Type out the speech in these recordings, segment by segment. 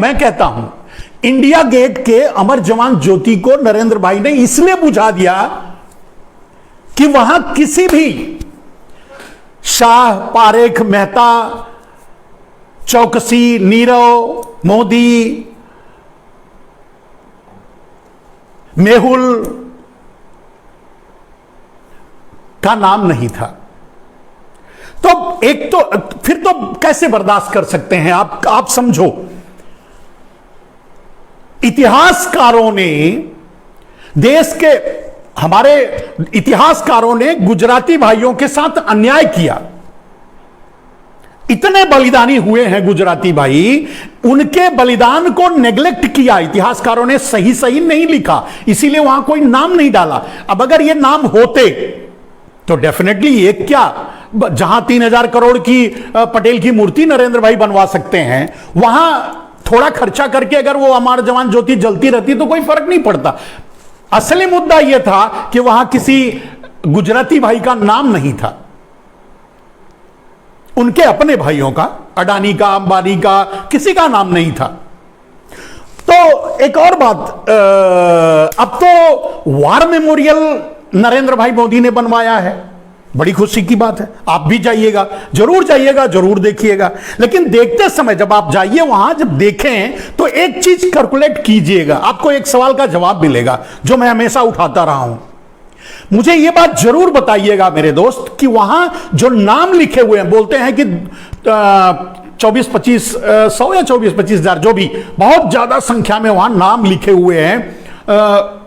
मैं कहता हूं इंडिया गेट के अमर जवान ज्योति को नरेंद्र भाई ने इसलिए बुझा दिया कि वहां किसी भी शाह, पारेख, मेहता, चौकसी, नीरव मोदी, मेहुल का नाम नहीं था। तो एक तो फिर तो कैसे बर्दाश्त कर सकते हैं आप समझो। इतिहासकारों ने देश के हमारे इतिहासकारों ने गुजराती भाइयों के साथ अन्याय किया। इतने बलिदानी हुए हैं गुजराती भाई, उनके बलिदान को नेग्लेक्ट किया इतिहासकारों ने, सही सही नहीं लिखा, इसीलिए वहां कोई नाम नहीं डाला। अब अगर ये नाम होते तो डेफिनेटली ये क्या, जहां 3,000 करोड़ की पटेल की मूर्ति नरेंद्र भाई बनवा सकते हैं, वहां थोड़ा खर्चा करके अगर वो अमर जवान ज्योति जलती रहती तो कोई फर्क नहीं पड़ता। असली मुद्दा यह था कि वहां किसी गुजराती भाई का नाम नहीं था, उनके अपने भाइयों का, अडानी का, अंबानी का, किसी का नाम नहीं था। तो एक और बात, अब तो वार मेमोरियल नरेंद्र भाई मोदी ने बनवाया है, बड़ी खुशी की बात है। आप भी जाइएगा, जरूर देखिएगा। लेकिन देखते समय जब आप जाइए वहां, जब देखें तो एक चीज कैलकुलेट कीजिएगा, आपको एक सवाल का जवाब मिलेगा जो मैं हमेशा उठाता रहा हूं। मुझे यह बात जरूर बताइएगा मेरे दोस्त कि वहां जो नाम लिखे हुए हैं, बोलते हैं कि 24-25 100 या 24-25 हजार, जो भी बहुत ज्यादा संख्या में वहां नाम लिखे हुए हैं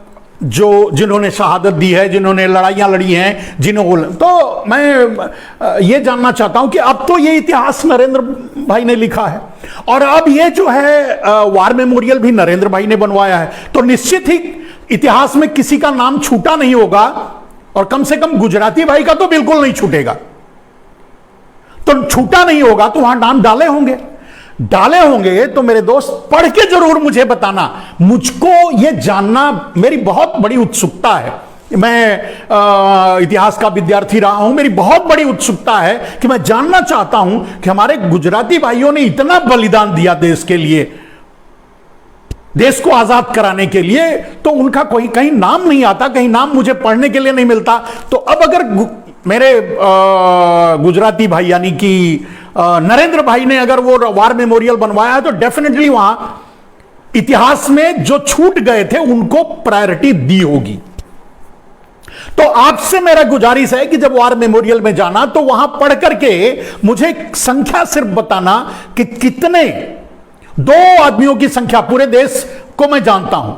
जो जिन्होंने शहादत दी है, जिन्होंने लड़ाइयां लड़ी हैं, जिन्होंने, तो मैं ये जानना चाहता हूं कि अब तो ये इतिहास नरेंद्र भाई ने लिखा है और अब ये जो है वार मेमोरियल भी नरेंद्र भाई ने बनवाया है, तो निश्चित ही इतिहास में किसी का नाम छूटा नहीं होगा और कम से कम गुजराती भाई का तो बिल्कुल नहीं छूटेगा। तो छूटा नहीं होगा तो वहां नाम डाले होंगे तो मेरे दोस्त पढ़ के जरूर मुझे बताना। मुझको यह जानना, मेरी बहुत बड़ी उत्सुकता है। मैं इतिहास का विद्यार्थी रहा हूं, मेरी बहुत बड़ी उत्सुकता है कि मैं जानना चाहता हूं कि हमारे गुजराती भाइयों ने इतना बलिदान दिया देश के लिए, देश को आजाद कराने के लिए, तो उनका कोई कहीं नाम नहीं आता, कहीं नाम मुझे पढ़ने के लिए नहीं मिलता। तो अब अगर मेरे गुजराती भाई यानी कि नरेंद्र भाई ने अगर वो वार मेमोरियल बनवाया है तो डेफिनेटली वहां इतिहास में जो छूट गए थे उनको प्रायोरिटी दी होगी। तो आपसे मेरा गुजारिश है कि जब वार मेमोरियल में जाना तो वहां पढ़ करके मुझे संख्या सिर्फ बताना कि कितने, 2 आदमियों की संख्या, पूरे देश को मैं जानता हूं,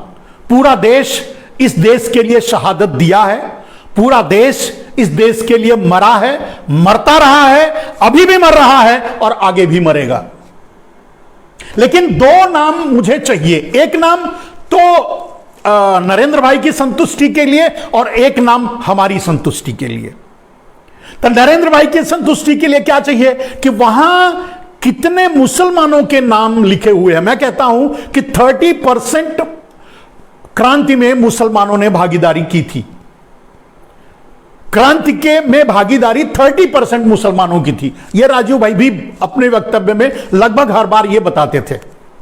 पूरा देश इस देश के लिए शहादत दिया है, पूरा देश इस देश के लिए मरा है, मरता रहा है, अभी भी मर रहा है और आगे भी मरेगा। लेकिन 2 नाम मुझे चाहिए, एक नाम तो नरेंद्र भाई की संतुष्टि के लिए और एक नाम हमारी संतुष्टि के लिए। तो नरेंद्र भाई की संतुष्टि के लिए क्या चाहिए कि वहां कितने मुसलमानों के नाम लिखे हुए हैं। मैं कहता हूं कि 30% क्रांति में मुसलमानों ने भागीदारी की थी, क्रांति के में भागीदारी 30% मुसलमानों की थी। यह राजीव भाई भी अपने वक्तव्य में लगभग हर बार यह बताते थे।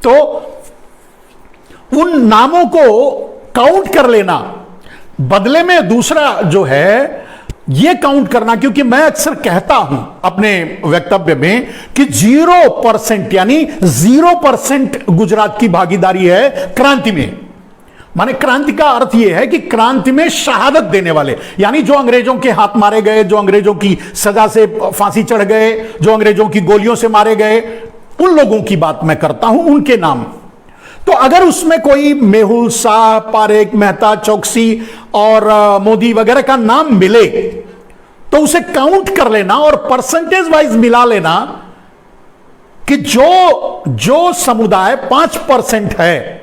तो उन नामों को काउंट कर लेना, बदले में दूसरा जो है यह काउंट करना, क्योंकि मैं अक्सर कहता हूं अपने वक्तव्य में कि 0% यानी 0% गुजरात की भागीदारी है क्रांति में। माने क्रांति का अर्थ यह है कि क्रांति में शहादत देने वाले, यानी जो अंग्रेजों के हाथ मारे गए, जो अंग्रेजों की सजा से फांसी चढ़ गए, जो अंग्रेजों की गोलियों से मारे गए, उन लोगों की बात मैं करता हूं, उनके नाम। तो अगर उसमें कोई मेहुल, शाह, पारेख, मेहता, चौकसी और मोदी वगैरह का नाम मिले तो उसे काउंट कर लेना और परसेंटेज वाइज मिला लेना कि जो समुदाय 5% है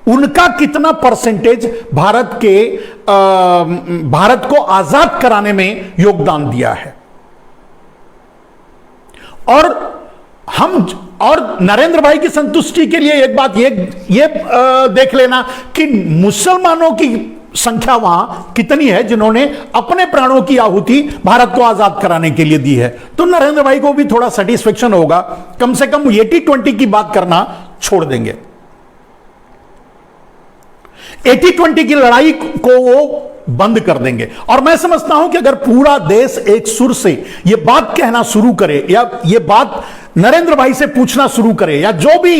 उनका कितना परसेंटेज भारत को आजाद कराने में योगदान दिया है। और नरेंद्र भाई की संतुष्टि के लिए एक बात ये देख लेना कि मुसलमानों की संख्या वहां कितनी है जिन्होंने अपने प्राणों की आहुति भारत को आजाद कराने के लिए दी है। तो नरेंद्र भाई को भी थोड़ा सेटिस्फेक्शन होगा, कम से कम 80-20 की बात करना छोड़ देंगे। 80-20 की लड़ाई को वो बंद कर देंगे। और मैं समझता हूं कि अगर पूरा देश एक सुर से यह बात कहना शुरू करे, या यह बात नरेंद्र भाई से पूछना शुरू करे, या जो भी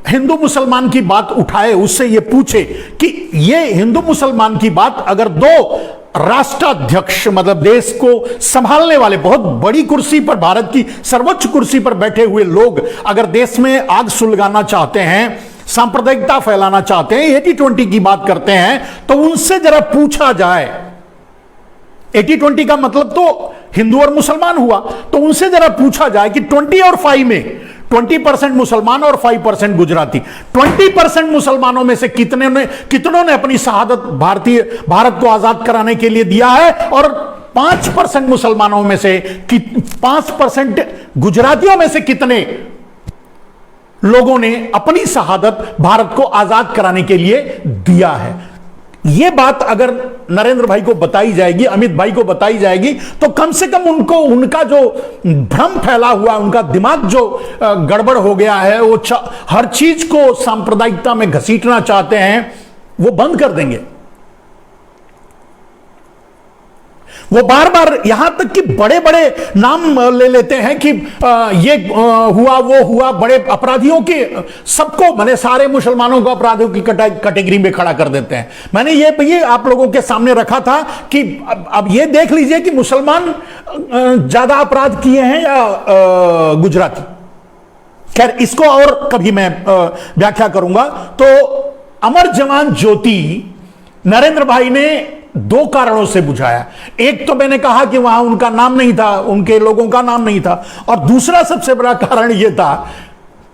हिंदू मुसलमान की बात उठाए उससे यह पूछे कि यह हिंदू मुसलमान की बात अगर दो राष्ट्राध्यक्ष, मतलब देश को संभालने वाले, बहुत बड़ी कुर्सी पर, भारत की सर्वोच्च कुर्सी पर बैठे हुए लोग अगर देश में आग सुलगाना चाहते हैं, सांप्रदायिकता फैलाना चाहते हैं, 80-20 की बात करते हैं, तो उनसे जरा पूछा जाए। 80-20 का मतलब तो हिंदू और मुसलमान हुआ, तो उनसे जरा पूछा जाए कि 20 और 5 में 20% मुसलमान और 5% गुजराती, 20% मुसलमानों में से कितनों ने अपनी शहादत भारत को आजाद कराने के लिए दिया है, और 5% मुसलमानों में से 5% गुजरातियों में से कितने लोगों ने अपनी शहादत भारत को आजाद कराने के लिए दिया है। यह बात अगर नरेंद्र भाई को बताई जाएगी, अमित भाई को बताई जाएगी, तो कम से कम उनको, उनका जो भ्रम फैला हुआ, उनका दिमाग जो गड़बड़ हो गया है, वो हर चीज को सांप्रदायिकता में घसीटना चाहते हैं, वो बंद कर देंगे। वो बार बार यहां तक कि बड़े बड़े नाम ले लेते हैं कि ये हुआ वो हुआ, बड़े अपराधियों के, सबको, मैंने सारे मुसलमानों को अपराधियों की कैटेगरी में खड़ा कर देते हैं। मैंने ये आप लोगों के सामने रखा था कि अब ये देख लीजिए कि मुसलमान ज्यादा अपराध किए हैं या गुजराती। खैर, इसको और कभी मैं व्याख्या करूंगा। तो अमर जवान ज्योति नरेंद्र भाई ने 2 कारणों से बुझाया। एक तो मैंने कहा कि वहां उनका नाम नहीं था, उनके लोगों का नाम नहीं था, और दूसरा सबसे बड़ा कारण यह था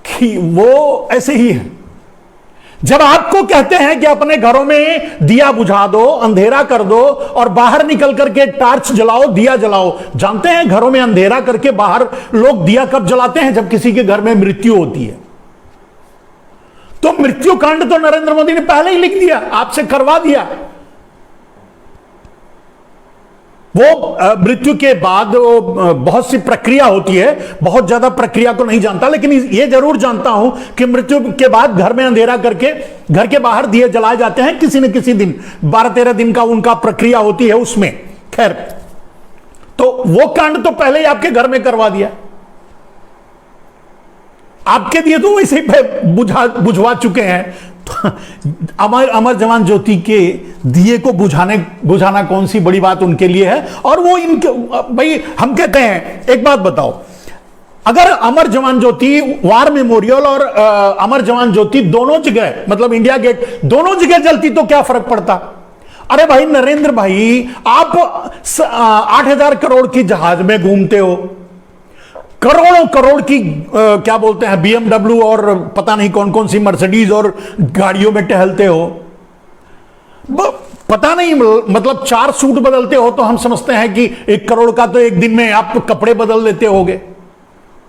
कि वो ऐसे ही है। जब आपको कहते हैं कि अपने घरों में दिया बुझा दो, अंधेरा कर दो, और बाहर निकल करके टार्च जलाओ, दिया जलाओ। जानते हैं घरों में अंधेरा करके बाहर लोग दिया कब जलाते हैं? जब किसी के घर में मृत्यु होती है। तो मृत्यु कांड तो नरेंद्र मोदी ने पहले ही लिख दिया, आपसे करवा दिया। वो मृत्यु के बाद बहुत सी प्रक्रिया होती है, बहुत ज्यादा प्रक्रिया को नहीं जानता, लेकिन ये जरूर जानता हूं कि मृत्यु के बाद घर में अंधेरा करके घर के बाहर दिए जलाए जाते हैं किसी न किसी दिन, 12-13 दिन का उनका प्रक्रिया होती है उसमें। खैर, तो वो कांड तो पहले ही आपके घर में करवा दिया, आपके दिए तो वैसे ही बुझवा चुके हैं। तो अमर जवान ज्योति के दिए को बुझाना कौन सी बड़ी बात उनके लिए है? और वो इनके, भाई हम कहते हैं, एक बात बताओ, अगर अमर जवान ज्योति, वार मेमोरियल और अमर जवान ज्योति दोनों जगह, मतलब इंडिया गेट दोनों जगह जलती तो क्या फर्क पड़ता? अरे भाई नरेंद्र भाई, आप 8,000 करोड़ की जहाज में घूमते हो, करोड़ों करोड़ की क्या बोलते हैं BMW और पता नहीं कौन कौन सी मर्सिडीज और गाड़ियों में टहलते हो, पता नहीं, मतलब 4 सूट बदलते हो, तो हम समझते हैं कि 1 करोड़ का तो एक दिन में आप कपड़े बदल लेते होगे,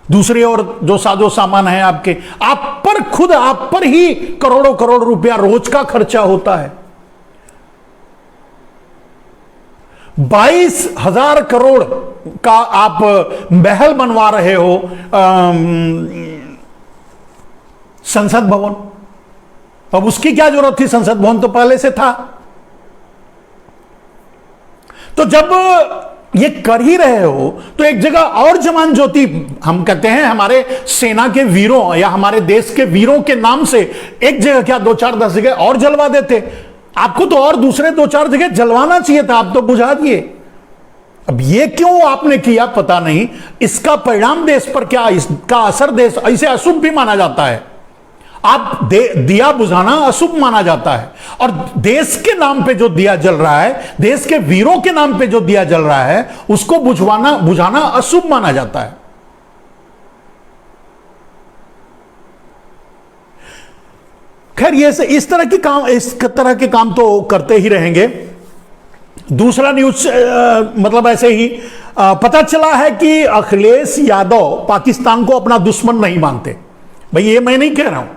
दूसरे और जो साजो सामान है आपके, आप पर, खुद आप पर ही करोड़ों करोड़ रुपया रोज का खर्चा होता है। 22,000 करोड़ का आप महल बनवा रहे हो संसद भवन। अब उसकी क्या जरूरत थी? संसद भवन तो पहले से था। तो जब ये कर ही रहे हो तो एक जगह और जवान ज्योति, हम कहते हैं हमारे सेना के वीरों या हमारे देश के वीरों के नाम से एक जगह क्या 2-4-10 जगह और जलवा देते। आपको तो और दूसरे 2-4 जगह जलवाना चाहिए था, आप तो बुझा दिए। अब ये क्यों आपने किया पता नहीं। इसका परिणाम देश पर क्या, इसका असर देश, इसे अशुभ भी माना जाता है। आप दिया बुझाना अशुभ माना जाता है, और देश के नाम पे जो दिया जल रहा है, देश के वीरों के नाम पे जो दिया जल रहा है, उसको बुझाना अशुभ माना जाता है। खैर, ये इस तरह के काम तो करते ही रहेंगे। दूसरा न्यूज, मतलब ऐसे ही पता चला है कि अखिलेश यादव पाकिस्तान को अपना दुश्मन नहीं मानते। भाई ये मैं नहीं कह रहा हूं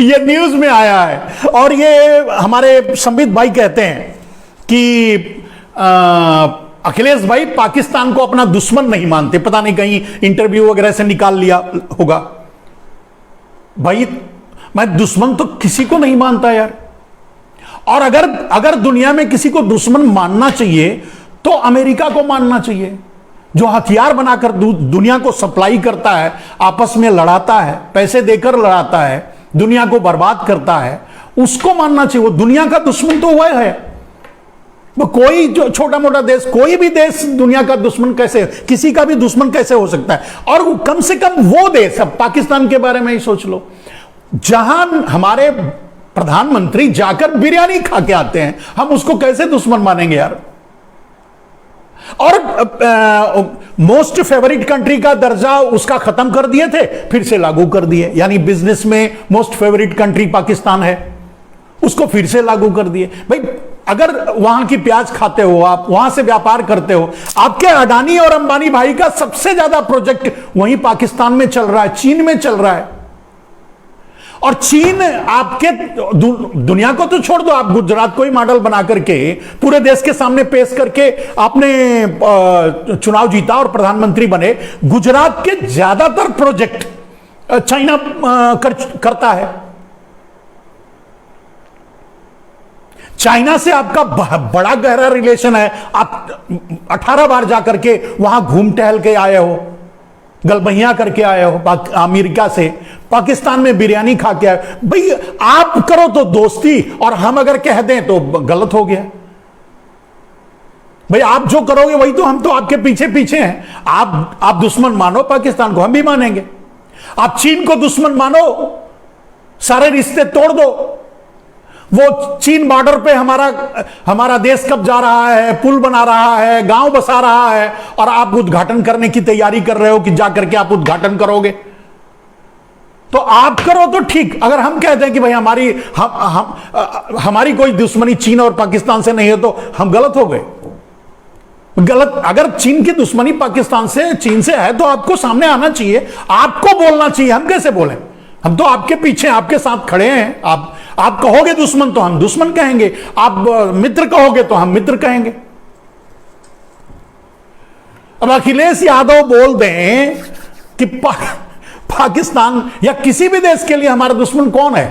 ये न्यूज में आया है, और ये हमारे संबित भाई कहते हैं कि अखिलेश भाई पाकिस्तान को अपना दुश्मन नहीं मानते। पता नहीं कहीं इंटरव्यू वगैरह से निकाल लिया होगा। भाई मैं दुश्मन तो किसी को नहीं मानता यार। और अगर अगर दुनिया में किसी को दुश्मन मानना चाहिए तो अमेरिका को मानना चाहिए, जो हथियार बनाकर दुनिया को सप्लाई करता है, आपस में लड़ाता है, पैसे देकर लड़ाता है, दुनिया को बर्बाद करता है, उसको मानना चाहिए। वो दुनिया का दुश्मन तो वह है। वो कोई जो छोटा मोटा देश, कोई भी देश दुनिया का दुश्मन कैसे, किसी का भी दुश्मन कैसे हो सकता है? और कम से कम वो देश, अब पाकिस्तान के बारे में ही सोच लो, जहां हमारे प्रधानमंत्री जाकर बिरयानी खा के आते हैं, हम उसको कैसे दुश्मन मानेंगे यार? और मोस्ट फेवरेट कंट्री का दर्जा उसका खत्म कर दिए थे, फिर से लागू कर दिए। यानी बिजनेस में मोस्ट फेवरेट कंट्री पाकिस्तान है, उसको फिर से लागू कर दिए। भाई अगर वहां की प्याज खाते हो, आप वहां से व्यापार करते हो, आपके अडानी और अंबानी भाई का सबसे ज्यादा प्रोजेक्ट वहीं पाकिस्तान में चल रहा है, चीन में चल रहा है। और चीन आपके दुनिया को तो छोड़ दो, आप गुजरात को ही मॉडल बना करके पूरे देश के सामने पेश करके आपने चुनाव जीता और प्रधानमंत्री बने। गुजरात के ज्यादातर प्रोजेक्ट चाइना करता है। चाइना से आपका बड़ा गहरा रिलेशन है। आप 18 बार जाकर के वहां घूम टहल के आए हो, गलबहियां करके आए हो अमेरिका से, पाकिस्तान में बिरयानी खा के आए। भाई आप करो तो दोस्ती, और हम अगर कह दें तो गलत हो गया। भाई आप जो करोगे वही तो, हम तो आपके पीछे पीछे हैं। आप दुश्मन मानो पाकिस्तान को, हम भी मानेंगे। आप चीन को दुश्मन मानो, सारे रिश्ते तोड़ दो। वो चीन बॉर्डर पे हमारा देश कब जा रहा है, पुल बना रहा है, गांव बसा रहा है, और आप उद्घाटन करने की तैयारी कर रहे हो कि जाकर के आप उद्घाटन करोगे। तो आप करो तो ठीक। अगर हम कहते हैं कि भाई हमारी कोई दुश्मनी चीन और पाकिस्तान से नहीं है, तो हम गलत हो गए। गलत। अगर चीन की दुश्मनी पाकिस्तान से, चीन से है, तो आपको सामने आना चाहिए, आपको बोलना चाहिए। हम कैसे बोलें? हम तो आपके पीछे, आपके साथ खड़े हैं। आप कहोगे दुश्मन तो हम दुश्मन कहेंगे, आप मित्र कहोगे तो हम मित्र कहेंगे। अब अखिलेश यादव बोल दें कि पाकिस्तान या किसी भी देश के लिए हमारा दुश्मन कौन है,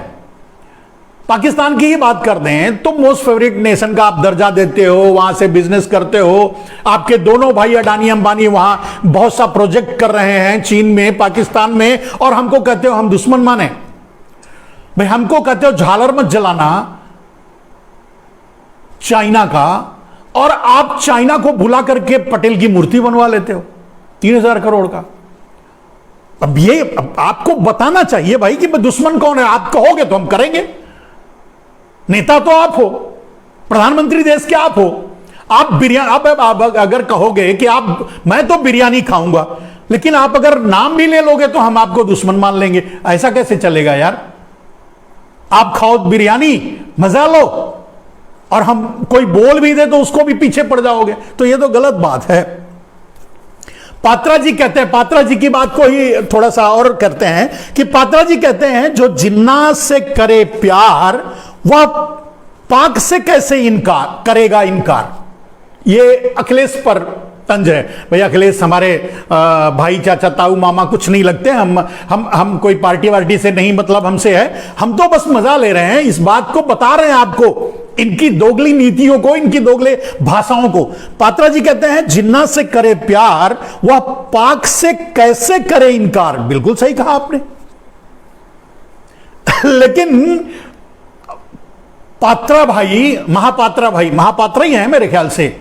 पाकिस्तान की ही बात कर दें, तो मोस्ट फेवरेट नेशन का आप दर्जा देते हो, वहां से बिजनेस करते हो। आपके दोनों भाई अडानी अंबानी वहां बहुत सा प्रोजेक्ट कर रहे हैं, चीन में, पाकिस्तान में, और हमको कहते हो हम दुश्मन माने। भाई हमको कहते हो झालर मत जलाना चाइना का, और आप चाइना को बुला करके पटेल की मूर्ति बनवा लेते हो 3000 करोड़ का। अब आपको बताना चाहिए भाई कि दुश्मन कौन है। आप कहोगे तो हम करेंगे। नेता तो आप हो, प्रधानमंत्री देश के आप हो। आप बिरयानी, आप अगर कहोगे कि मैं तो बिरयानी खाऊंगा, लेकिन आप अगर नाम भी ले लोगे तो हम आपको दुश्मन मान लेंगे। ऐसा कैसे चलेगा यार? आप खाओ बिरयानी, मजा लो, और हम कोई बोल भी दे तो उसको भी पीछे पड़ जाओगे, तो ये तो गलत बात है। पात्रा जी कहते हैं, पात्रा जी की बात को ही थोड़ा सा और करते हैं कि पात्रा जी कहते हैं जो जिन्ना से करे प्यार वह पाक से कैसे इनकार करेगा इनकार। ये अखिलेश पर तंज है। भाई अखिलेश हमारे भाई, चाचा, ताऊ, मामा कुछ नहीं लगते। हम कोई पार्टी वार्टी से नहीं, मतलब हमसे है। हम तो बस मजा ले रहे हैं, इस बात को बता रहे हैं आपको, इनकी दोगली नीतियों को, इनकी दोगले भाषाओं को। पात्रा जी कहते हैं जिन्ना से करे प्यार वह पाक से कैसे करे इनकार। बिल्कुल सही कहा आपने। लेकिन पात्रा भाई, महापात्रा ही है मेरे ख्याल से।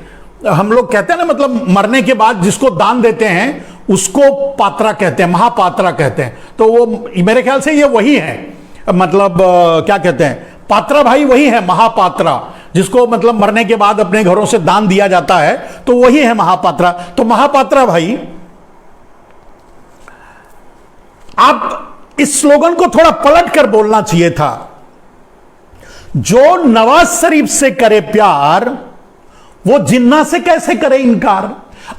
हम लोग कहते हैं ना, मतलब मरने के बाद जिसको दान देते हैं उसको पात्रा कहते हैं, महापात्रा कहते हैं। तो वो मेरे ख्याल से ये वही है, मतलब क्या कहते हैं, पात्रा भाई वही है महापात्रा, जिसको मतलब मरने के बाद अपने घरों से दान दिया जाता है, तो वही है महापात्रा। तो महापात्रा भाई, आप इस स्लोगन को थोड़ा पलट कर बोलना चाहिए था। जो नवाज शरीफ से करे प्यार वो जिन्ना से कैसे करे इनकार।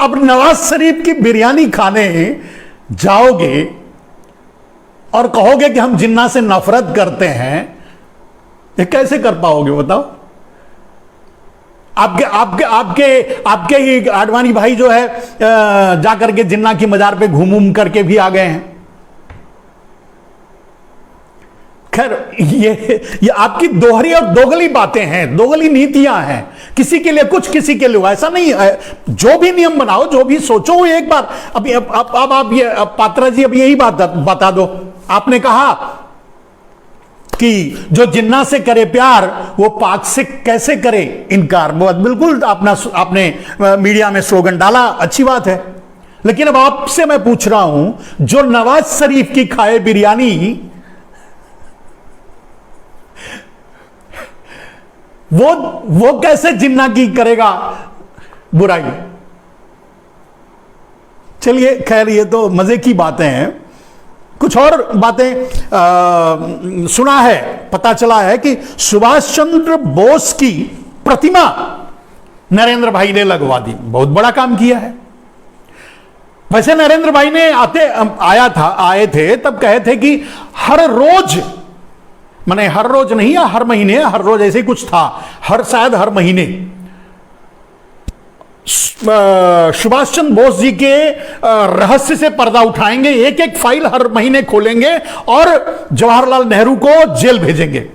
अब नवाज शरीफ की बिरयानी खाने जाओगे और कहोगे कि हम जिन्ना से नफरत करते हैं, ये कैसे कर पाओगे बताओ? आपके आपके आपके आपके ही आडवाणी भाई जो है जाकर के जिन्ना की मजार पे घूम करके भी आ गए हैं। खैर ये आपकी दोहरी और दोगली बातें हैं, दोगली नीतियां हैं, किसी के लिए कुछ किसी के लिए ऐसा नहीं है। जो भी नियम बनाओ, जो भी सोचो, एक बार अभी अब आप ये पात्रा जी अब यही बात बता दो। आपने कहा कि जो जिन्ना से करे प्यार वो पाक से कैसे करे इनकार। बहुत बिल्कुल आपने मीडिया में स्लोगन डाला, अच्छी बात है। लेकिन अब आपसे मैं पूछ रहा हूं, जो नवाज शरीफ की खाए बिरयानी वो कैसे जिन्ना की करेगा बुराई। चलिए खैर ये तो मजे की बातें हैं। कुछ और बातें सुना है, पता चला है कि सुभाष चंद्र बोस की प्रतिमा नरेंद्र भाई ने लगवा दी। बहुत बड़ा काम किया है। वैसे नरेंद्र भाई ने आए थे तब कहे थे कि हर रोज, माने हर रोज नहीं या हर महीने, हर रोज ऐसे ही कुछ था, शायद हर महीने सुभाष चंद्र बोस जी के रहस्य से पर्दा उठाएंगे, एक एक फाइल हर महीने खोलेंगे और जवाहरलाल नेहरू को जेल भेजेंगे।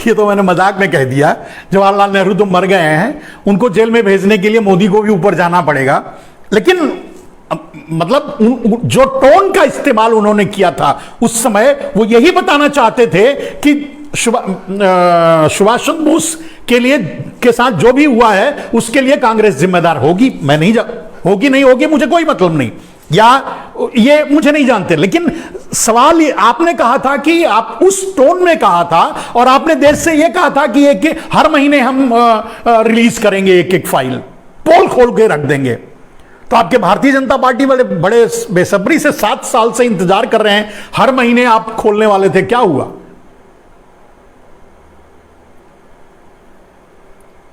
ये तो मैंने मजाक में कह दिया, जवाहरलाल नेहरू तो मर गए हैं, उनको जेल में भेजने के लिए मोदी को भी ऊपर जाना पड़ेगा। लेकिन मतलब जो टोन का इस्तेमाल उन्होंने किया था उस समय, वो यही बताना चाहते थे कि सुभाष चंद्र बोस के साथ जो भी हुआ है उसके लिए कांग्रेस जिम्मेदार होगी। मैं नहीं होगी नहीं होगी मुझे कोई मतलब नहीं, या ये मुझे नहीं जानते। लेकिन सवाल ये, आपने कहा था कि आप उस टोन में कहा था और आपने देश से ये कहा था कि हर महीने हम रिलीज करेंगे एक एक फाइल, पोल खोल के रख देंगे। तो आपके भारतीय जनता पार्टी वाले बड़े बेसब्री से 7 साल से इंतजार कर रहे हैं, हर महीने आप खोलने वाले थे, क्या हुआ?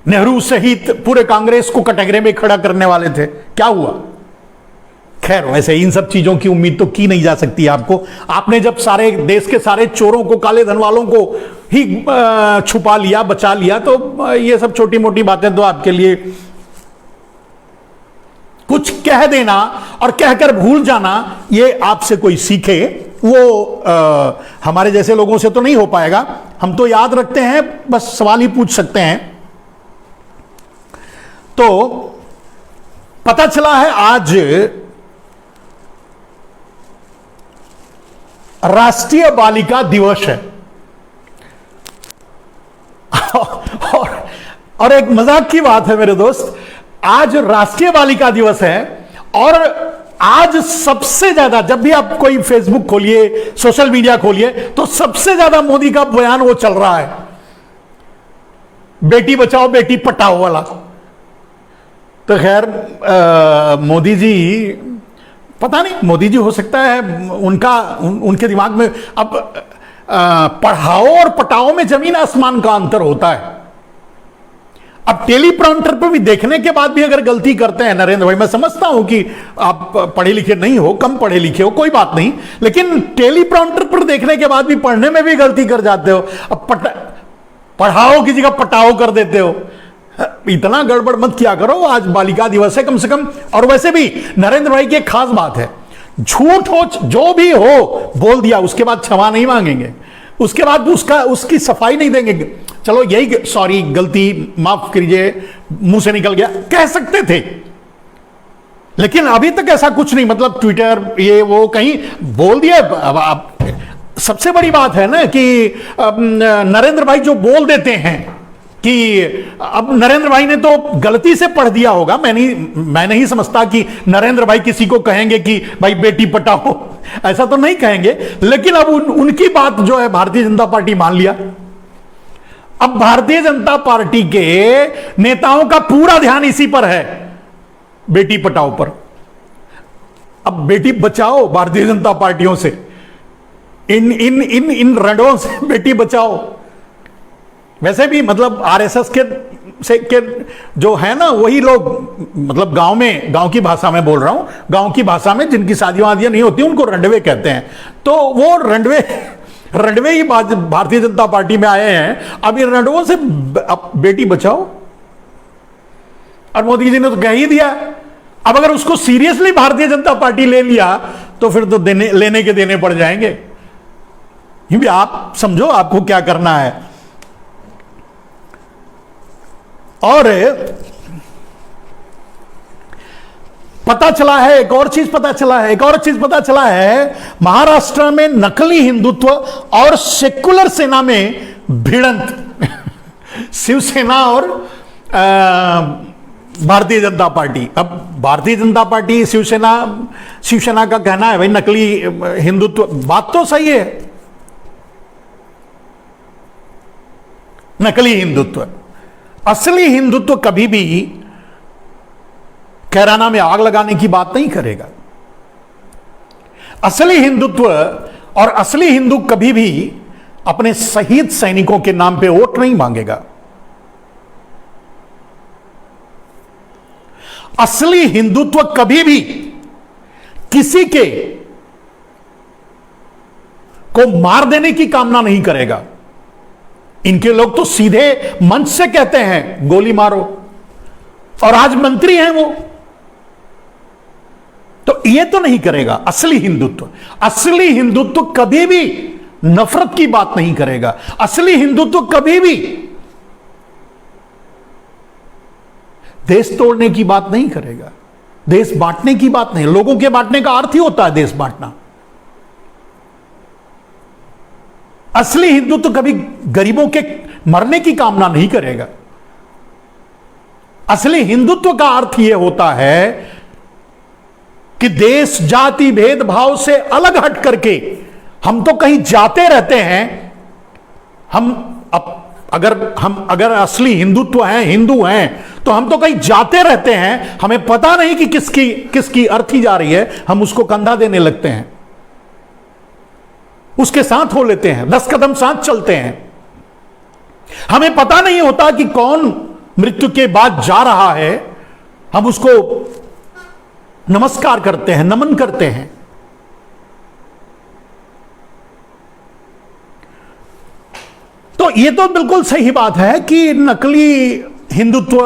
नेहरू सहित पूरे कांग्रेस को कटघरे में खड़ा करने वाले थे, क्या हुआ? खैर वैसे इन सब चीजों की उम्मीद तो की नहीं जा सकती आपको। आपने जब सारे देश के सारे चोरों को, काले धन वालों को ही छुपा लिया, बचा लिया, तो ये सब छोटी मोटी बातें तो आपके लिए, कुछ कह देना और कहकर भूल जाना, ये आपसे कोई सीखे वो हमारे जैसे लोगों से तो नहीं हो पाएगा। हम तो याद रखते हैं, बस सवाल ही पूछ सकते हैं। तो पता चला है आज राष्ट्रीय बालिका दिवस है। और एक मजाक की बात है मेरे दोस्त, आज राष्ट्रीय बालिका दिवस है और आज सबसे ज्यादा, जब भी आप कोई फेसबुक खोलिए, सोशल मीडिया खोलिए, तो सबसे ज्यादा मोदी का बयान वो चल रहा है, बेटी बचाओ बेटी पढ़ाओ वाला। तो खैर मोदी जी, पता नहीं, मोदी जी हो सकता है उनके दिमाग में अब पढ़ाओ और पटाओ में जमीन आसमान का अंतर होता है। अब टेलीप्रॉम्प्टर पर भी देखने के बाद भी अगर गलती करते हैं नरेंद्र भाई, मैं समझता हूं कि आप पढ़े लिखे नहीं हो, कम पढ़े लिखे हो, कोई बात नहीं, लेकिन टेलीप्रॉम्प्टर पर देखने के बाद भी पढ़ने में भी गलती कर जाते हो। अब पढ़ाओ की जगह पटाओ कर देते हो। इतना गड़बड़ मत किया करो, आज बालिका दिवस है कम से कम। और वैसे भी नरेंद्र भाई की एक खास बात है, झूठ हो जो भी हो बोल दिया, उसके बाद क्षमा नहीं मांगेंगे, उसके बाद उसकी सफाई नहीं देंगे। चलो यही सॉरी, गलती, माफ कीजिए, मुंह से निकल गया, कह सकते थे, लेकिन अभी तक ऐसा कुछ नहीं। मतलब ट्विटर ये वो कहीं बोल दिया। अब सबसे बड़ी बात है ना कि नरेंद्र भाई जो बोल देते हैं कि अब नरेंद्र भाई ने तो गलती से पढ़ दिया होगा। मैं नहीं समझता कि नरेंद्र भाई किसी को कहेंगे कि भाई बेटी पटाओ, ऐसा तो नहीं कहेंगे। लेकिन अब उनकी बात जो है भारतीय जनता पार्टी मान लिया। अब भारतीय जनता पार्टी के नेताओं का पूरा ध्यान इसी पर है, बेटी पटाओ पर। अब बेटी बचाओ भारतीय जनता पार्टियों से, इन रणों से बेटी बचाओ। वैसे भी मतलब आरएसएस के जो है ना, वही लोग, मतलब गांव की भाषा में बोल रहा हूं, गांव की भाषा में जिनकी शादियां वादियां नहीं होती उनको रंडवे कहते हैं। तो वो रंडवे ही भारतीय जनता पार्टी में आए हैं। अब इन रंडवों से बेटी बचाओ, और मोदी जी ने तो कह ही दिया। अब अगर उसको सीरियसली भारतीय जनता पार्टी ले लिया तो फिर तो लेने के देने पड़ जाएंगे। क्योंकि आप समझो आपको क्या करना है। और पता चला है, एक और चीज पता चला है, महाराष्ट्र में नकली हिंदुत्व और सेकुलर सेना में भिड़ंत शिवसेना और भारतीय जनता पार्टी। अब भारतीय जनता पार्टी शिवसेना का कहना है भाई नकली हिंदुत्व, बात तो सही है, नकली हिंदुत्व। असली हिंदुत्व कभी भी कैराना में आग लगाने की बात नहीं करेगा। असली हिंदुत्व और असली हिंदू कभी भी अपने शहीद सैनिकों के नाम पे वोट नहीं मांगेगा। असली हिंदुत्व कभी भी किसी के को मार देने की कामना नहीं करेगा। इनके लोग तो सीधे मंच से कहते हैं गोली मारो, और आज मंत्री हैं वो, तो ये तो नहीं करेगा। असली हिंदुत्व कभी भी नफरत की बात नहीं करेगा। असली हिंदुत्व कभी भी देश तोड़ने की बात नहीं करेगा, देश बांटने की बात नहीं। लोगों के बांटने का अर्थ ही होता है देश बांटना। असली हिंदुत्व कभी गरीबों के मरने की कामना नहीं करेगा। असली हिंदुत्व का अर्थ यह होता है कि देश जाति भेदभाव से अलग हट करके हम तो कहीं जाते रहते हैं। अगर असली हिंदुत्व हैं, हिंदू हैं, तो हम तो कहीं जाते रहते हैं, हमें पता नहीं कि किसकी अर्थी जा रही है, हम उसको कंधा देने लगते हैं, उसके साथ हो लेते हैं, 10 कदम साथ चलते हैं। हमें पता नहीं होता कि कौन मृत्यु के बाद जा रहा है, हम उसको नमस्कार करते हैं, नमन करते हैं। तो यह तो बिल्कुल सही बात है कि नकली हिंदुत्व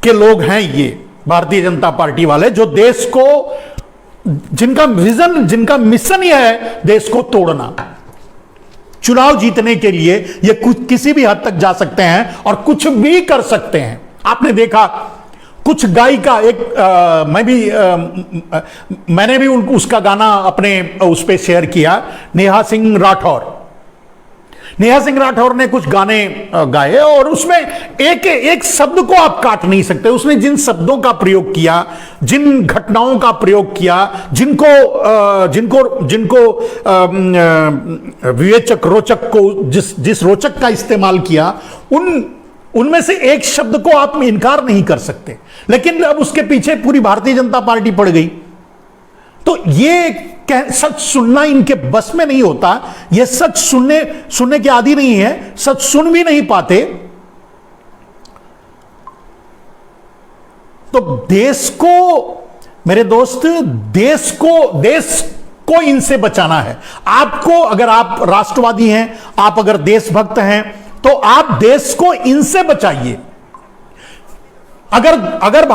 के लोग हैं ये भारतीय जनता पार्टी वाले, जो देश को, जिनका विजन, जिनका मिशन यह है देश को तोड़ना। चुनाव जीतने के लिए ये किसी भी हद तक जा सकते हैं और कुछ भी कर सकते हैं। आपने देखा कुछ गायिका, मैंने भी उसका गाना अपने उस पे शेयर किया, नेहा सिंह राठौर ने कुछ गाने गाए और उसमें एक शब्द को आप काट नहीं सकते। उसने जिन शब्दों का प्रयोग किया, जिन घटनाओं का प्रयोग किया, जिनको विवेचक, रोचक को जिस रोचक का इस्तेमाल किया, उनमें से एक शब्द को आप इनकार नहीं कर सकते। लेकिन अब उसके पीछे पूरी भारतीय जनता पार्टी पड़ गई, तो ये सच सुनना इनके बस में नहीं होता। ये सच सुनने के आदी नहीं है, सच सुन भी नहीं पाते। तो देश को, मेरे दोस्त, देश को इनसे बचाना है। आपको, अगर आप राष्ट्रवादी हैं, आप अगर देशभक्त हैं, तो आप देश को इनसे बचाइए। अगर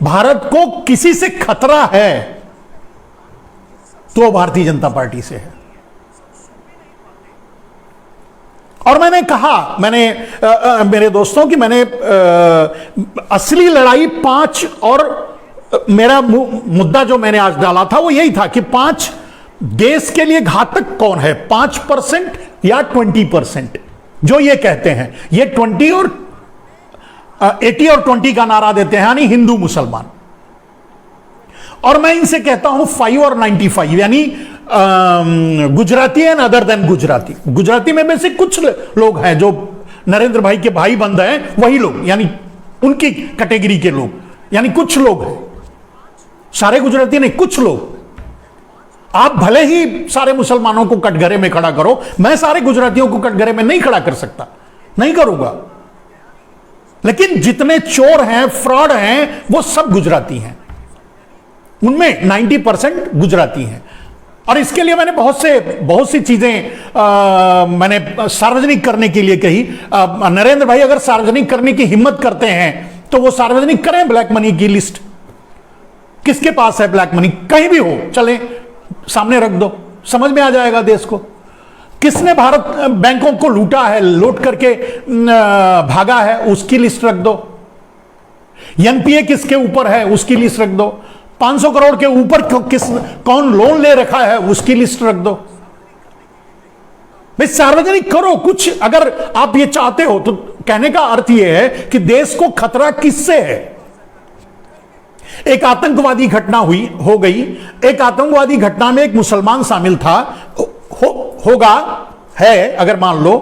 भारत को किसी से खतरा है तो भारतीय जनता पार्टी से है। और मैंने कहा, मेरे दोस्तों की मैंने असली लड़ाई 5, और मेरा मुद्दा जो मैंने आज डाला था वो यही था कि 5 देश के लिए घातक कौन है, 5% या 20%, जो ये कहते हैं। ये 80 और 20 का नारा देते हैं, यानी हिंदू मुसलमान। और मैं इनसे कहता हूं 5 और 95, यानी Gujarati and other than Gujarati. Gujarati में से कुछ लोग हैं जो नरेंद्र भाई के भाई बंद हैं, वही लोग, यानी उनकी कैटेगरी के लोग, यानी कुछ लोग हैं, सारे गुजराती नहीं, कुछ लोग। आप भले ही सारे मुसलमानों को कटघरे में खड़ा करो, मैं सारे गुजरातियों को कटघरे में नहीं खड़ा कर सकता, नहीं करूंगा। लेकिन जितने चोर हैं, फ्रॉड हैं, वो सब गुजराती हैं, उनमें 90% गुजराती हैं। और इसके लिए मैंने बहुत सी चीजें मैंने सार्वजनिक करने के लिए कही। नरेंद्र भाई अगर सार्वजनिक करने की हिम्मत करते हैं तो वो सार्वजनिक करें ब्लैक मनी की लिस्ट, किसके पास है ब्लैक मनी, कहीं भी हो, चले सामने रख दो, समझ में आ जाएगा देश को। किसने भारत बैंकों को लूटा है, लूट करके भागा है, उसकी लिस्ट रख दो। एनपीए किसके ऊपर है, उसकी लिस्ट रख दो। 500 करोड़ के ऊपर कौन लोन ले रखा है, उसकी लिस्ट रख दो। भाई सार्वजनिक करो कुछ, अगर आप ये चाहते हो तो। कहने का अर्थ यह है कि देश को खतरा किससे है। एक आतंकवादी घटना हो गई, एक आतंकवादी घटना में एक मुसलमान शामिल था, होगा, है, अगर मान लो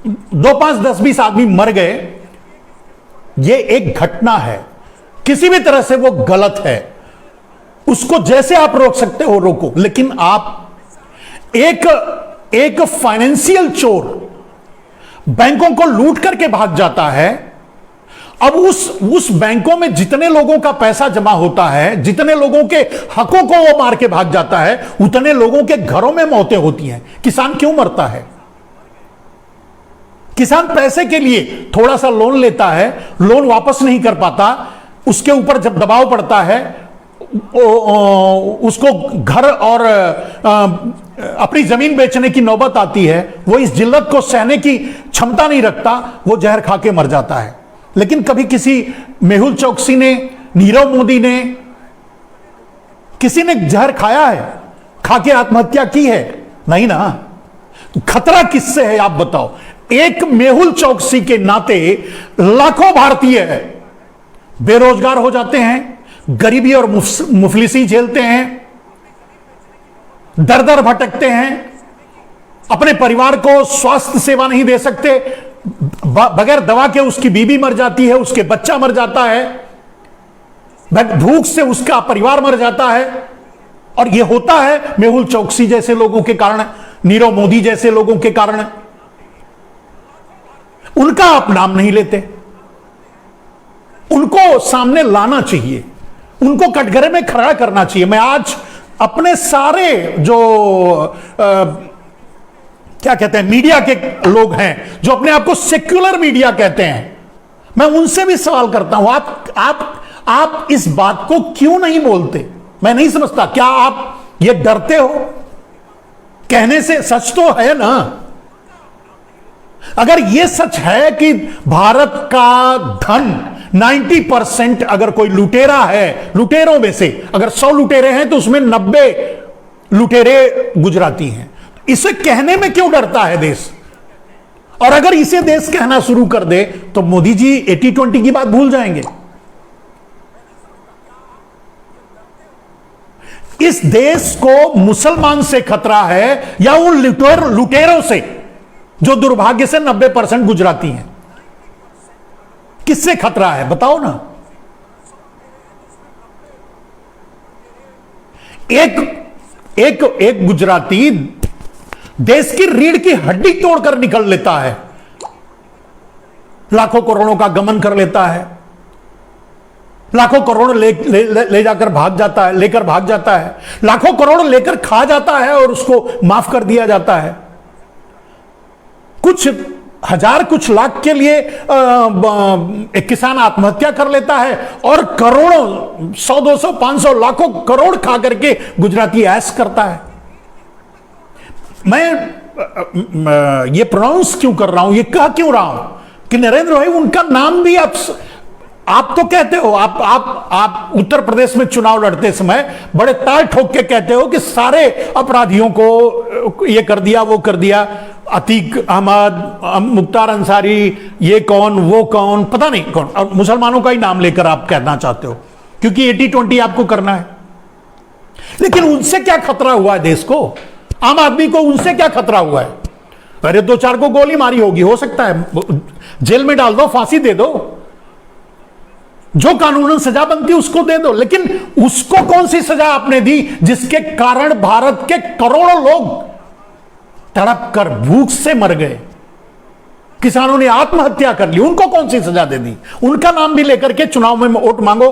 2, 5, 10, 20 आदमी मर गए, ये एक घटना है, किसी भी तरह से वो गलत है, उसको जैसे आप रोक सकते हो रोको। लेकिन आप एक फाइनेंशियल चोर बैंकों को लूट करके भाग जाता है, अब उस बैंकों में जितने लोगों का पैसा जमा होता है, जितने लोगों के हकों को वो मार के भाग जाता है, उतने लोगों के घरों में मौतें होती हैं। किसान क्यों मरता है? किसान पैसे के लिए थोड़ा सा लोन लेता है, लोन वापस नहीं कर पाता, उसके ऊपर जब दबाव पड़ता है, उसको घर और अपनी जमीन बेचने की नौबत आती है, वो इस जिल्लत को सहने की क्षमता नहीं रखता, वो जहर खा के मर जाता है। लेकिन कभी किसी मेहुल चौकसी ने, नीरव मोदी ने, किसी ने जहर खाया है, खा के आत्महत्या की है? नहीं ना। खतरा किससे है आप बताओ? एक मेहुल चौकसी के नाते लाखों भारतीय बेरोजगार हो जाते हैं, गरीबी और मुफलिसी झेलते हैं, दर दर भटकते हैं, अपने परिवार को स्वास्थ्य सेवा नहीं दे सकते, बगैर दवा के उसकी बीवी मर जाती है, उसके बच्चा मर जाता है, भूख से उसका परिवार मर जाता है। और यह होता है मेहुल चौकसी जैसे लोगों के कारण, नीरव मोदी जैसे लोगों के कारण। उनका आप नाम नहीं लेते, उनको सामने लाना चाहिए, उनको कटघरे में खड़ा करना चाहिए। मैं आज अपने सारे जो क्या कहते हैं मीडिया के लोग हैं, जो अपने आप को सेक्युलर मीडिया कहते हैं, मैं उनसे भी सवाल करता हूं, आप इस बात को क्यों नहीं बोलते? मैं नहीं समझता। क्या आप ये डरते हो कहने से? सच तो है ना। अगर ये सच है कि भारत का धन 90% अगर कोई लुटेरा है, लुटेरों में से अगर 100 लुटेरे हैं तो उसमें 90 लुटेरे गुजराती हैं, इसे कहने में क्यों डरता है देश? और अगर इसे देश कहना शुरू कर दे तो मोदी जी 80-20 की बात भूल जाएंगे। इस देश को मुसलमान से खतरा है या उन लुटेरों से जो दुर्भाग्य से 90% गुजराती हैं? किससे खतरा है बताओ ना। एक गुजराती देश की रीढ़ की हड्डी तोड़कर निकल लेता है, लाखों करोड़ों का गमन कर लेता है, लाखों करोड़ ले जाकर भाग जाता है, लेकर भाग जाता है, लाखों करोड़ लेकर खा जाता है और उसको माफ कर दिया जाता है। कुछ हजार कुछ लाख के लिए एक किसान आत्महत्या कर लेता है और करोड़ों 100, 200, 500, लाखों करोड़ खा करके गुजराती ऐश करता है। मैं ये प्रोनाउंस क्यों कर रहा हूं, ये कह क्यों रहा हूं कि नरेंद्र भाई उनका नाम भी आप तो कहते हो, आप उत्तर प्रदेश में चुनाव लड़ते समय बड़े ताल ठोक के कहते हो कि सारे अपराधियों को ये कर दिया, वो कर दिया, अतीक अहमद, मुख्तार अंसारी, ये कौन, वो कौन, पता नहीं कौन, और मुसलमानों का ही नाम लेकर आप कहना चाहते हो क्योंकि 80-20 आपको करना है। लेकिन उनसे क्या खतरा हुआ है देश को? आम आदमी को उनसे क्या खतरा हुआ है? अरे 2-4 को गोली मारी होगी, हो सकता है जेल में डाल दो, फांसी दे दो, जो कानूनन सजा बनती है उसको दे दो। लेकिन उसको कौन सी सजा आपने दी जिसके कारण भारत के करोड़ों लोग तड़प कर भूख से मर गए, किसानों ने आत्महत्या कर ली, उनको कौन सी सजा दे दी? उनका नाम भी लेकर के चुनाव में वोट मांगो।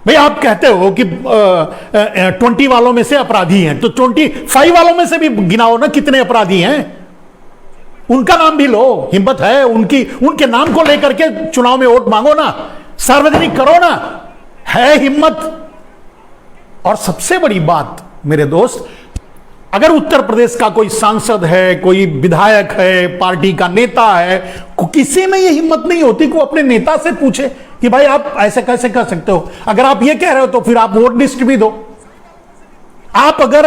भाई आप कहते हो कि 20 वालों में से अपराधी हैं, तो 25 वालों में से भी गिनाओ ना कितने अपराधी हैं, उनका नाम भी लो। हिम्मत है उनके नाम को लेकर के चुनाव में वोट मांगो ना। सार्वजनिक करो ना, है हिम्मत। और सबसे बड़ी बात मेरे दोस्त, अगर उत्तर प्रदेश का कोई सांसद है, कोई विधायक है, पार्टी का नेता है, किसी में यह हिम्मत नहीं होती कि वो अपने नेता से पूछे कि भाई आप ऐसे कैसे कर सकते हो। अगर आप ये कह रहे हो तो फिर आप वोट लिस्ट भी दो। आप अगर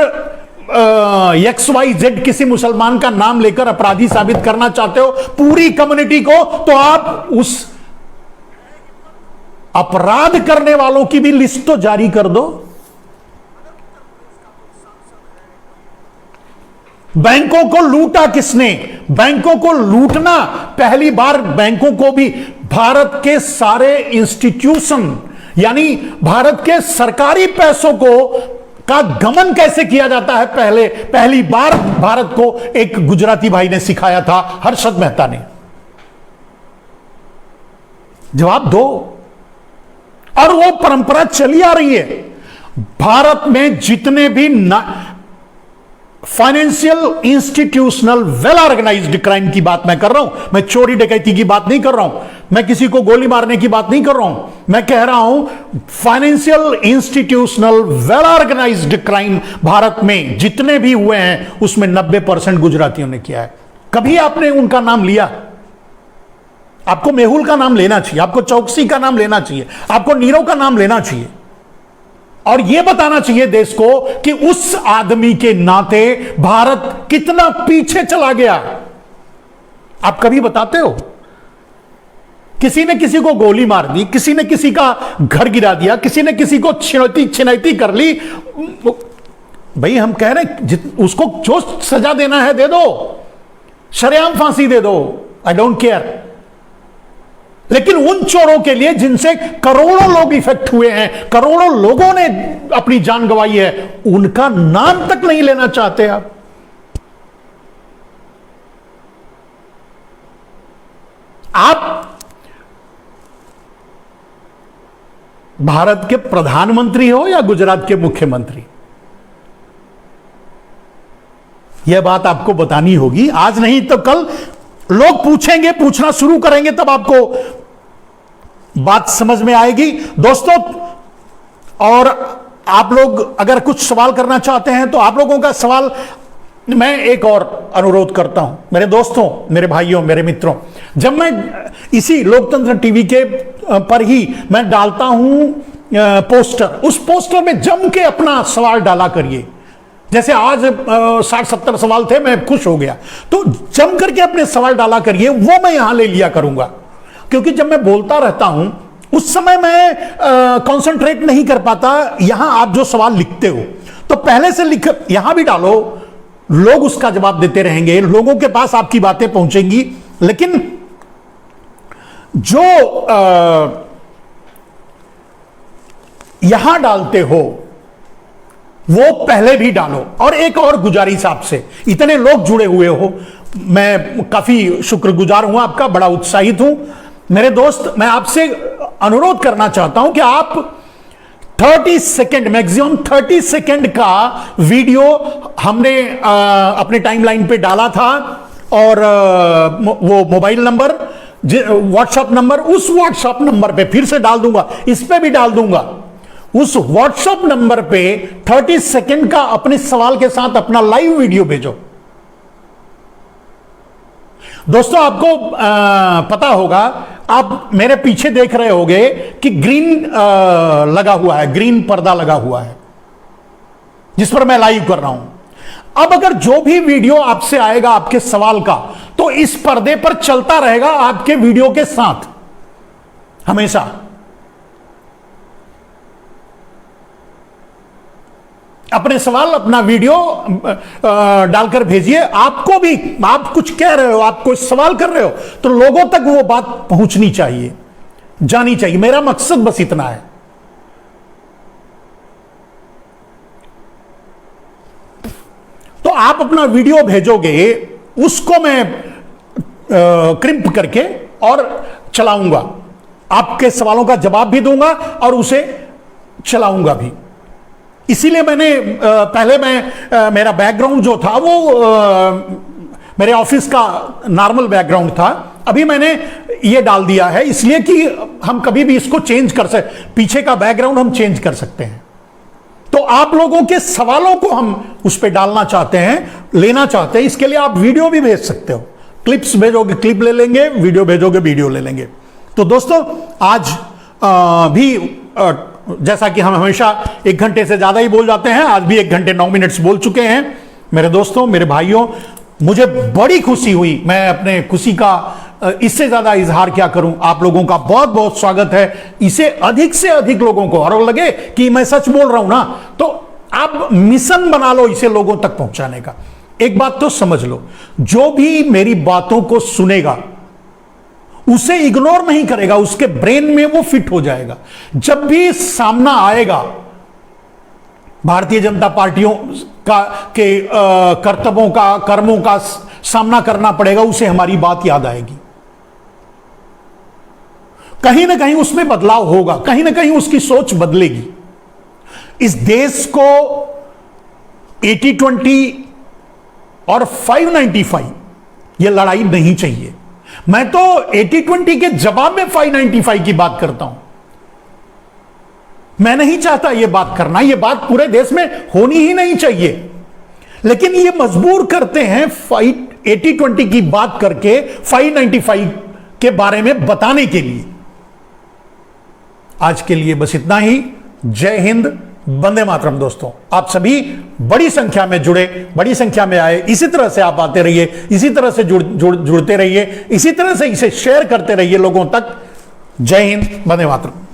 XYZ किसी मुसलमान का नाम लेकर अपराधी साबित करना चाहते हो पूरी कम्युनिटी को, तो आप उस अपराध करने वालों की भी लिस्ट तो जारी कर दो। बैंकों को लूटा किसने? बैंकों को लूटना पहली बार बैंकों को भी, भारत के सारे इंस्टीट्यूशन यानी भारत के सरकारी पैसों को का गमन कैसे किया जाता है पहली बार भारत को एक गुजराती भाई ने सिखाया था, हर्षद मेहता ने। जवाब दो। और वो परंपरा चली आ रही है। भारत में जितने भी financial institutional well organized crime की बात मैं कर रहा हूं, मैं चोरी डकैती की बात नहीं कर रहा हूं, मैं किसी को गोली मारने की बात नहीं कर रहा हूं, मैं कह रहा हूं financial institutional well organized crime Bharat में जितने भी हुए हैं उसमें 90% गुजरातियों ने किया है। कभी आपने उनका नाम लिया? आपको मेहुल का नाम लेना चाहिए, आपको चौकसी का नाम लेना चाहिए, आपको नीरव का नाम लेना चाहिए और यह बताना चाहिए देश को कि उस आदमी के नाते भारत कितना पीछे चला गया। आप कभी बताते हो? किसी ने किसी को गोली मार दी, किसी ने किसी का घर गिरा दिया, किसी ने किसी को छिनैती कर ली। भाई हम कह रहे उसको जो सजा देना है दे दो, शरेआम फांसी दे दो, आई डोंट केयर। लेकिन उन चोरों के लिए जिनसे करोड़ों लोग इफेक्ट हुए हैं, करोड़ों लोगों ने अपनी जान गंवाई है, उनका नाम तक नहीं लेना चाहते आप। आप भारत के प्रधानमंत्री हो या गुजरात के मुख्यमंत्री, यह बात आपको बतानी होगी। आज नहीं तो कल लोग पूछेंगे, पूछना शुरू करेंगे, तब आपको बात समझ में आएगी दोस्तों। और आप लोग अगर कुछ सवाल करना चाहते हैं तो आप लोगों का सवाल मैं एक और अनुरोध करता हूं मेरे दोस्तों, मेरे भाइयों, मेरे मित्रों। जब मैं इसी लोकतंत्र टीवी के पर ही मैं डालता हूं पोस्टर, उस पोस्टर में जम के अपना सवाल डाला करिए। जैसे आज 60-70 सवाल थे, मैं खुश हो गया, तो जम करके अपने सवाल डाला करिए, वो मैं यहां ले लिया करूंगा। क्योंकि जब मैं बोलता रहता हूं उस समय मैं कंसंट्रेट नहीं कर पाता। यहां आप जो सवाल लिखते हो तो पहले से लिख यहां भी डालो, लोग उसका जवाब देते रहेंगे, लोगों के पास आपकी बातें पहुंचेंगी। लेकिन जो यहां डालते हो वो पहले भी डालो। और एक और गुजारिश आपसे, इतने लोग जुड़े हुए हो, मैं काफी शुक्रगुजार हूं आपका, बड़ा उत्साहित हूं मेरे दोस्त। मैं आपसे अनुरोध करना चाहता हूं कि आप 30 सेकेंड, मैक्सिमम 30 सेकेंड का वीडियो हमने अपने टाइमलाइन पे डाला था, और वो मोबाइल नंबर, व्हाट्सएप नंबर, उस व्हाट्सएप नंबर पे फिर से डाल दूंगा, इस पे भी डाल दूंगा। उस व्हाट्सएप नंबर पे 30 सेकेंड का अपने सवाल के साथ अपना लाइव वीडियो भेजो। दोस्तों आपको पता होगा, आप मेरे पीछे देख रहे होंगे कि ग्रीन लगा हुआ है, ग्रीन पर्दा लगा हुआ है जिस पर मैं लाइव कर रहा हूं। अब अगर जो भी वीडियो आपसे आएगा आपके सवाल का, तो इस पर्दे पर चलता रहेगा आपके वीडियो के साथ हमेशा। अपने सवाल, अपना वीडियो डालकर भेजिए। आपको भी, आप कुछ कह रहे हो, आप कोई सवाल कर रहे हो, तो लोगों तक वो बात पहुंचनी चाहिए, जानी चाहिए। मेरा मकसद बस इतना है। तो आप अपना वीडियो भेजोगे, उसको मैं क्रिम्प करके और चलाऊंगा, आपके सवालों का जवाब भी दूंगा और उसे चलाऊंगा भी। इसीलिए मैंने पहले मेरा बैकग्राउंड जो था वो मेरे ऑफिस का नॉर्मल बैकग्राउंड था। अभी मैंने ये डाल दिया है इसलिए कि हम कभी भी इसको चेंज कर सकते, पीछे का बैकग्राउंड हम चेंज कर सकते हैं। तो आप लोगों के सवालों को हम उस पर डालना चाहते हैं, लेना चाहते हैं, इसके लिए आप वीडियो भी भेज सकते हो। क्लिप्स भेजोगे क्लिप ले लेंगे, वीडियो भेजोगे वीडियो ले लेंगे। तो दोस्तों आज जैसा कि हम हमेशा 1 घंटे से ज्यादा ही बोल जाते हैं, आज भी 1 घंटे 9 मिनट बोल चुके हैं। मेरे दोस्तों, मेरे भाइयों, मुझे बड़ी खुशी हुई। मैं अपने खुशी का इससे ज्यादा इजहार क्या करूं। आप लोगों का बहुत बहुत स्वागत है। इसे अधिक से अधिक लोगों को, और लगे कि मैं सच बोल रहा हूं ना, तो आप मिशन बना लो इसे लोगों तक पहुंचाने का। एक बात तो समझ लो, जो भी मेरी बातों को सुनेगा उसे इग्नोर नहीं करेगा, उसके ब्रेन में वो फिट हो जाएगा। जब भी सामना आएगा भारतीय जनता पार्टियों का के कर्तव्यों का, कर्मों का सामना करना पड़ेगा, उसे हमारी बात याद आएगी। कहीं ना कहीं उसमें बदलाव होगा, कहीं ना कहीं उसकी सोच बदलेगी। इस देश को 80-20 और 595 यह लड़ाई नहीं चाहिए। मैं तो 80-20 के जवाब में 595 की बात करता हूं। मैं नहीं चाहता यह बात करना, यह बात पूरे देश में होनी ही नहीं चाहिए, लेकिन ये मजबूर करते हैं 80-20 की बात करके 595 के बारे में बताने के लिए। आज के लिए बस इतना ही। जय हिंद, वंदे मातरम। दोस्तों, आप सभी बड़ी संख्या में जुड़े, बड़ी संख्या में आए। इसी तरह से आप आते रहिए, इसी तरह से जुड़ते रहिए, इसी तरह से इसे शेयर करते रहिए लोगों तक। जय हिंद, वंदे मातरम।